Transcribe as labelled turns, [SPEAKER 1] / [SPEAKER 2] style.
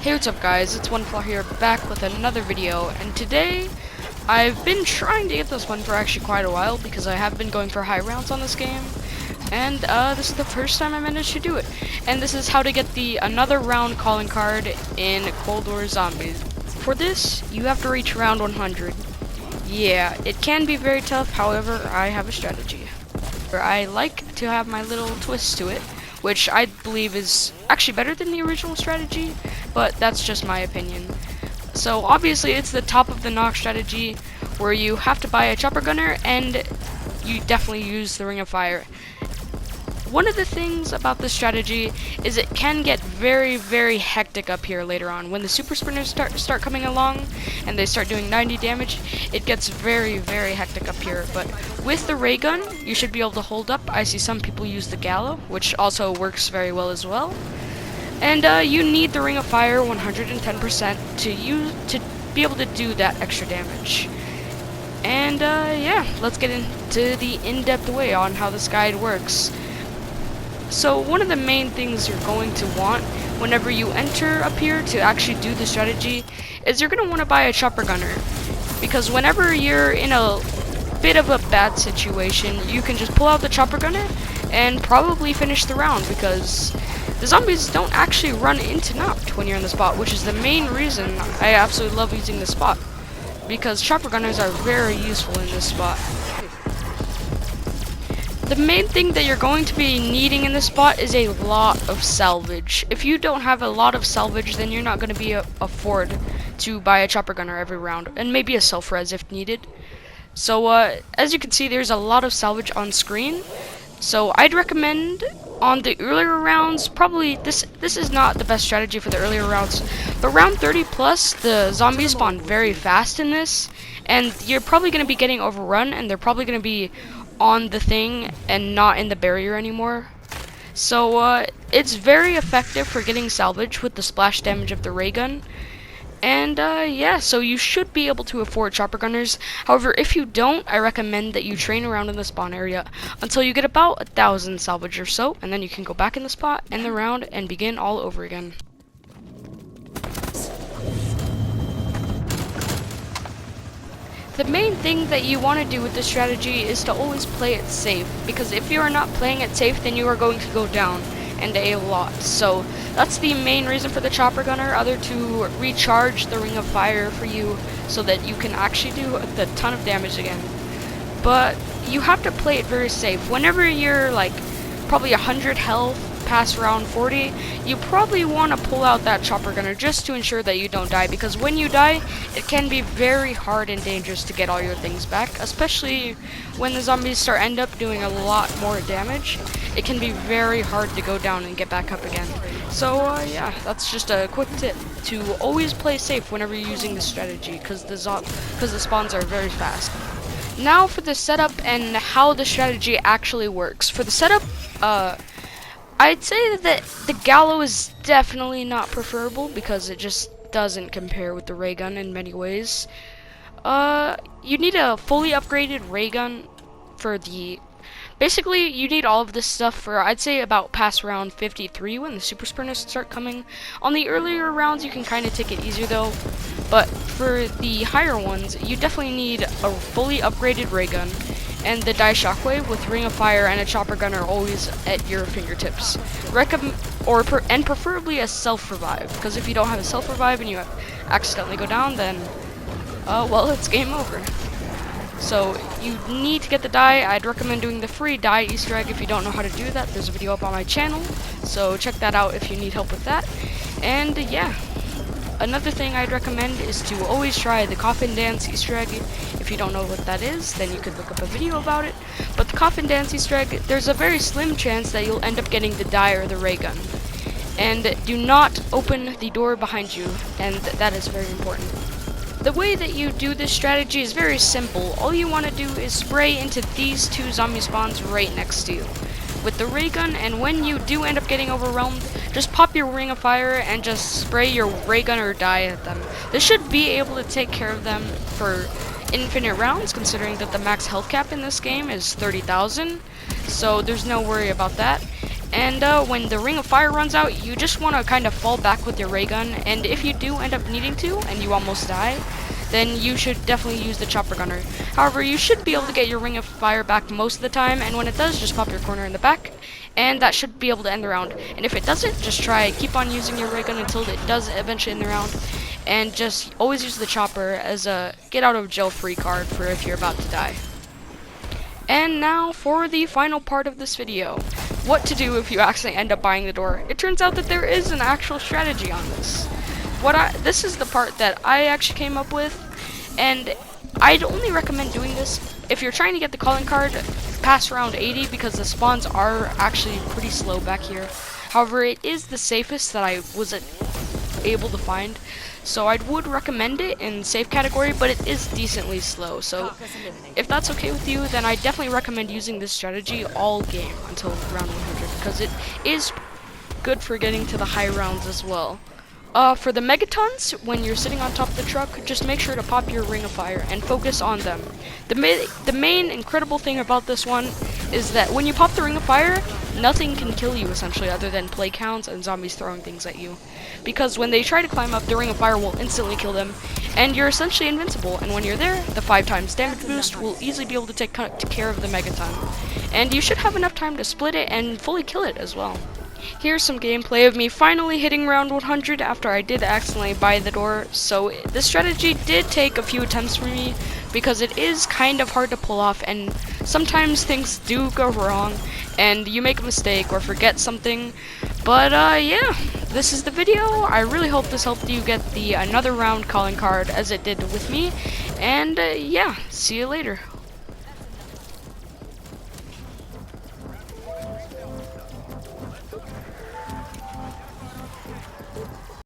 [SPEAKER 1] Hey, what's up guys, it's Oneflaw here, back with another video, and today I've been trying to get this one for actually quite a while because I have been going for high rounds on this game, and this is the first time I managed to do it. And this is how to get the another round calling card in Cold War Zombies. For this, you have to reach round 100. Yeah, it can be very tough, however, I have a strategy. I like to have my little twist to it, which I believe is actually better than the original strategy, but that's just my opinion. So obviously it's the top of the knock strategy, where you have to buy a chopper gunner and you definitely use the Ring of Fire. One of the things about this strategy is it can get very, very hectic up here later on. When the super sprinters start coming along and they start doing 90 damage, it gets very, very hectic up here. But with the ray gun, you should be able to hold up. I see some people use the gallo, which also works very well as well. And you need the Ring of Fire 110% to be able to do that extra damage. And yeah, let's get into the in-depth way on how this guide works. So one of the main things you're going to want whenever you enter up here to actually do the strategy is you're going to want to buy a chopper gunner, because whenever you're in a bit of a bad situation, you can just pull out the chopper gunner and probably finish the round, because the zombies don't actually run into knocked when you're in the spot, which is the main reason I absolutely love using this spot, because chopper gunners are very useful in this spot. The main thing that you're going to be needing in this spot is a lot of salvage. If you don't have a lot of salvage, then you're not going to be afford to buy a chopper gunner every round, and maybe a self-res if needed. So as you can see, there's a lot of salvage on screen. So I'd recommend on the earlier rounds, probably this is not the best strategy for the earlier rounds, but round 30 plus, the zombies spawn very fast in this, and you're probably going to be getting overrun, and they're probably going to be on the thing and not in the barrier anymore. So it's very effective for getting salvage with the splash damage of the ray gun. And yeah, so you should be able to afford chopper gunners. However, if you don't, I recommend that you train around in the spawn area until you get about 1,000 salvage or so, and then you can go back in the spot, end the round, and begin all over again. The main thing that you want to do with this strategy is to always play it safe, because if you are not playing it safe, then you are going to go down, and a lot. So that's the main reason for the chopper gunner, other to recharge the Ring of Fire for you so that you can actually do a ton of damage again. But you have to play it very safe. Whenever you're like probably 100 health past round 40, you probably want to pull out that chopper gunner just to ensure that you don't die, because when you die, it can be very hard and dangerous to get all your things back, especially when the zombies end up doing a lot more damage. It can be very hard to go down and get back up again. So yeah, that's just a quick tip to always play safe whenever you're using this strategy, because the spawns are very fast. Now for the setup and how the strategy actually works. For the setup, I'd say that the gallo is definitely not preferable, because it just doesn't compare with the ray gun in many ways. You need a fully upgraded ray gun for the... Basically, you need all of this stuff for, I'd say, about past round 53 when the super sprinters start coming. On the earlier rounds, you can kind of take it easier though. But for the higher ones, you definitely need a fully upgraded ray gun, and the die shockwave with Ring of Fire and a chopper gun are always at your fingertips. And preferably a self-revive, because if you don't have a self-revive and you accidentally go down, then, well, it's game over. So you need to get the die. I'd recommend doing the free die Easter egg if you don't know how to do that. There's a video up on my channel, so check that out if you need help with that. And yeah. Another thing I'd recommend is to always try the coffin dance Easter egg. If you don't know what that is, then you could look up a video about it. But the coffin dance Easter egg, there's a very slim chance that you'll end up getting the die or the ray gun. And do not open the door behind you, and that is very important. The way that you do this strategy is very simple. All you want to do is spray into these two zombie spawns right next to you with the ray gun, and when you do end up getting overwhelmed, just pop your Ring of Fire and just spray your ray gun or die at them. This should be able to take care of them for infinite rounds, considering that the max health cap in this game is 30,000, so there's no worry about that. And when the ring of fire runs out, you just want to kind of fall back with your ray gun, and if you do end up needing to, and you almost die, then you should definitely use the chopper gunner. However, you should be able to get your ring of fire back most of the time, and when it does, just pop your corner in the back, and that should be able to end the round. And if it doesn't, just keep on using your ray gun until it does eventually end the round, and just always use the chopper as a get out of jail free card for if you're about to die. And now for the final part of this video. What to do if you accidentally end up buying the door. It turns out that there is an actual strategy on this. This is the part that I actually came up with, and I'd only recommend doing this if you're trying to get the calling card past round 80 because the spawns are actually pretty slow back here. However, it is the safest that I was able to find, so I would recommend it in safe category, but it is decently slow. So if that's okay with you, then I definitely recommend using this strategy all game until round 100 because it is good for getting to the high rounds as well. For the megatons, when you're sitting on top of the truck, just make sure to pop your ring of fire and focus on them. The main incredible thing about this one is that when you pop the ring of fire, nothing can kill you essentially other than play counts and zombies throwing things at you. Because when they try to climb up, the ring of fire will instantly kill them, and you're essentially invincible. And when you're there, the 5 times damage boost will easily be able to take care of the megaton. And you should have enough time to split it and fully kill it as well. Here's some gameplay of me finally hitting round 100 after I did accidentally buy the door. So this strategy did take a few attempts for me because it is kind of hard to pull off, and sometimes things do go wrong and you make a mistake or forget something. But yeah, this is the video. I really hope this helped you get the another round calling card as it did with me, and yeah, see you later.